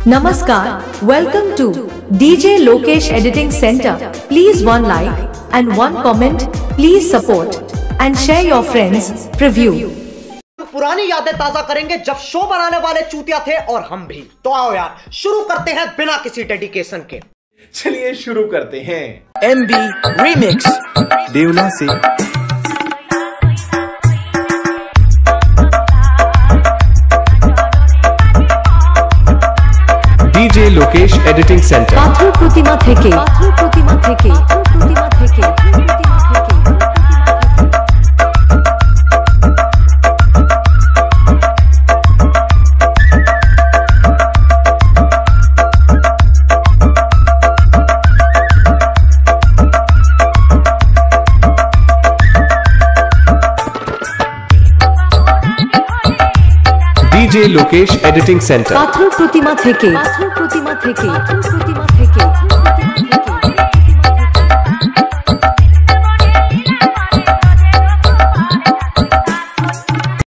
Namaskar, welcome to DJ Lokesh Editing Center. Please one like and one comment. Please support and share your friends. Preview. पुरानी यादें ताजा करेंगे जब show बनाने वाले चूतिया थे और हम भी। तो आओ यार शुरू करते हैं बिना किसी डेडिकेशन के। चलिए शुरू करते हैं। MB Remix देवला से DJ Lokesh Editing Center। पाथर प्रतिमा থেকে DJ Lokesh Editing Center। पाथर प्रतिमा থেকে